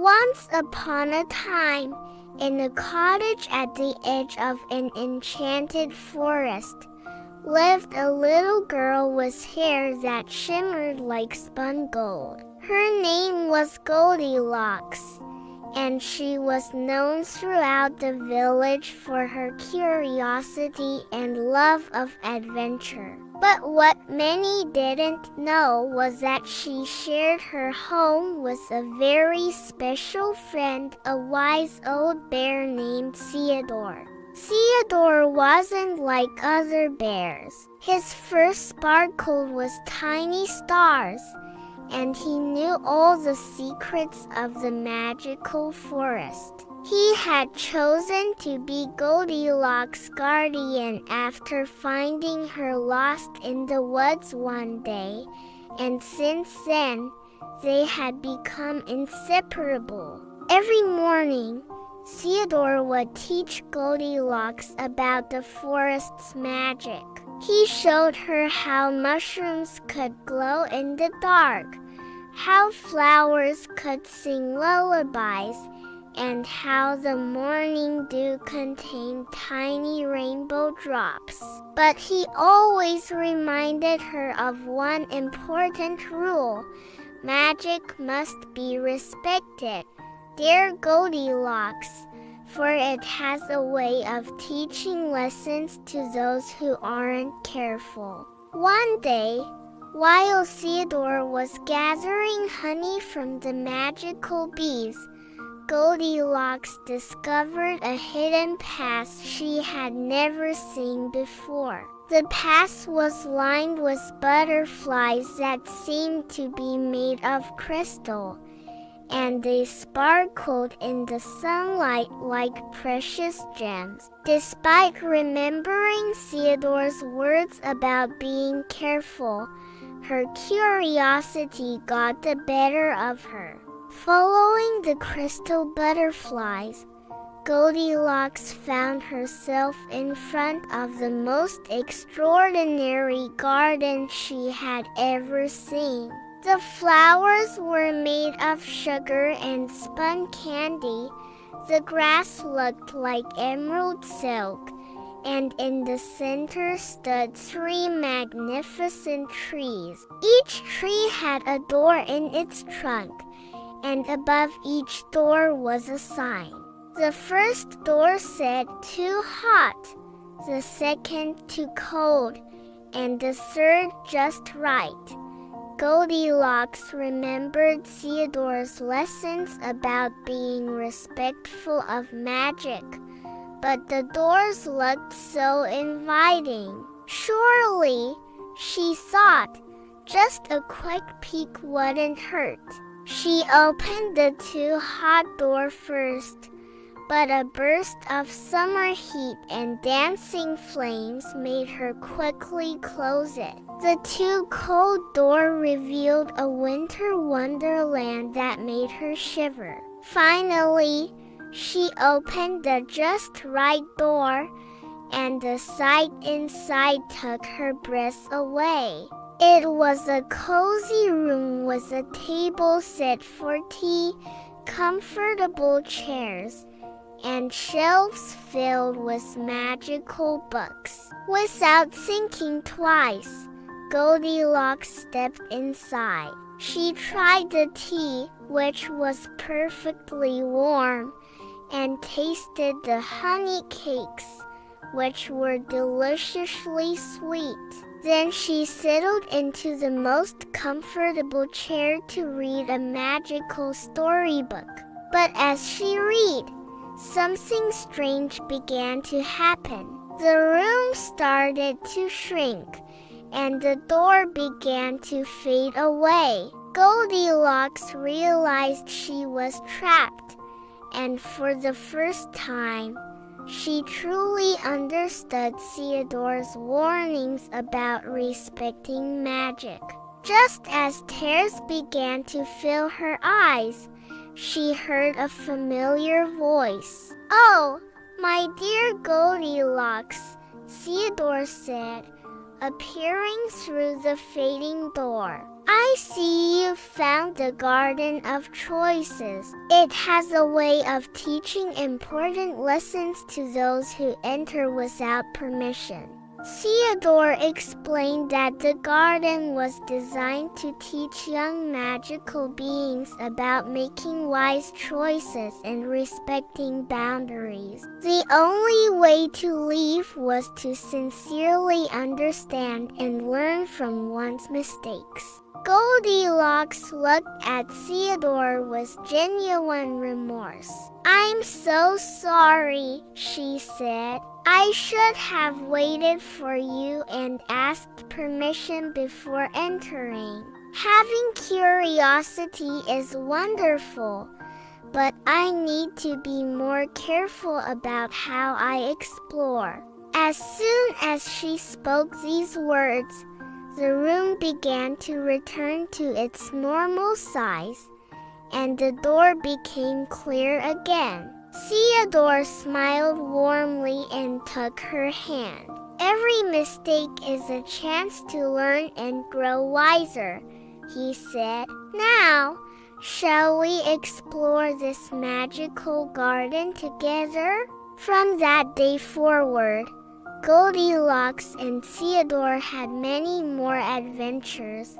Once upon a time, in a cottage at the edge of an enchanted forest, lived a little girl with hair that shimmered like spun gold. Her name was Goldilocks, and she was known throughout the village for her curiosity and love of adventure. But what many didn't know was that she shared her home with a very special friend, a wise old bear named Theodore. Theodore wasn't like other bears. His fur sparkled with tiny stars, and he knew all the secrets of the magical forest. He had chosen to be Goldilocks' guardian after finding her lost in the woods one day, and since then, they had become inseparable. Every morning, Theodore would teach Goldilocks about the forest's magic. He showed her how mushrooms could glow in the dark, how flowers could sing lullabies, and how the morning dew contained tiny rainbow drops. But he always reminded her of one important rule: magic must be respected. Dear Goldilocks, for it has a way of teaching lessons to those who aren't careful. One day, while Theodore was gathering honey from the magical bees, Goldilocks discovered a hidden path she had never seen before. The path was lined with butterflies that seemed to be made of crystal, and they sparkled in the sunlight like precious gems. Despite remembering Theodore's words about being careful, her curiosity got the better of her. Following the crystal butterflies, Goldilocks found herself in front of the most extraordinary garden she had ever seen. The flowers were made of sugar and spun candy, the grass looked like emerald silk, and in the center stood 3 magnificent trees. Each tree had a door in its trunk, and above each door was a sign. The first door said, "Too hot," the second, "Too cold," and the third, "Just right." Goldilocks remembered Theodore's lessons about being respectful of magic, but the doors looked so inviting. Surely, she thought, just a quick peek wouldn't hurt. She opened the too hot door first, but a burst of summer heat and dancing flames made her quickly close it. The too cold door revealed a winter wonderland that made her shiver. Finally, she opened the just right door, and the sight inside took her breath away. It was a cozy room with a table set for tea, comfortable chairs, and shelves filled with magical books. Without thinking twice, Goldilocks stepped inside. She tried the tea, which was perfectly warm, and tasted the honey cakes, which were deliciously sweet. Then she settled into the most comfortable chair to read a magical storybook. But as she read, something strange began to happen. The room started to shrink, and the door began to fade away. Goldilocks realized she was trapped, and for the first time, she truly understood Theodore's warnings about respecting magic. Just as tears began to fill her eyes, she heard a familiar voice. "Oh, my dear Goldilocks," Theodore said, appearing through the fading door. "I I see you found the garden of choices. It has a way of teaching important lessons to those who enter without permission. Theodore explained that the garden was designed to teach young magical beings about making wise choices and respecting boundaries. The only way to leave was to sincerely understand and learn from one's mistakes. Goldilocks looked at Theodore with genuine remorse. "I'm so sorry," she said. "I should have waited for you and asked permission before entering. Having curiosity is wonderful, but I need to be more careful about how I explore." As soon as she spoke these words, the room began to return to its normal size, and the door became clear again. Theodore smiled warmly and took her hand. "Every mistake is a chance to learn and grow wiser," he said. "Now, shall we explore this magical garden together?" From that day forward, Goldilocks and Theodore had many more adventures,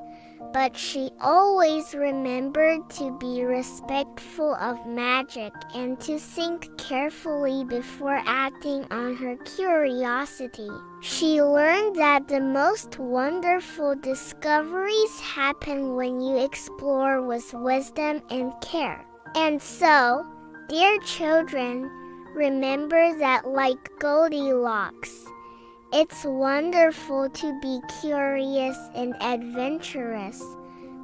but she always remembered to be respectful of magic and to think carefully before acting on her curiosity. She learned that the most wonderful discoveries happen when you explore with wisdom and care. And so, dear children, remember that like Goldilocks, it's wonderful to be curious and adventurous,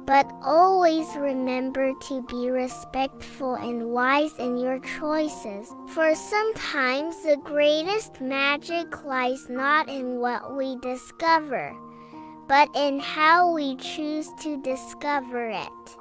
but always remember to be respectful and wise in your choices. For sometimes the greatest magic lies not in what we discover, but in how we choose to discover it.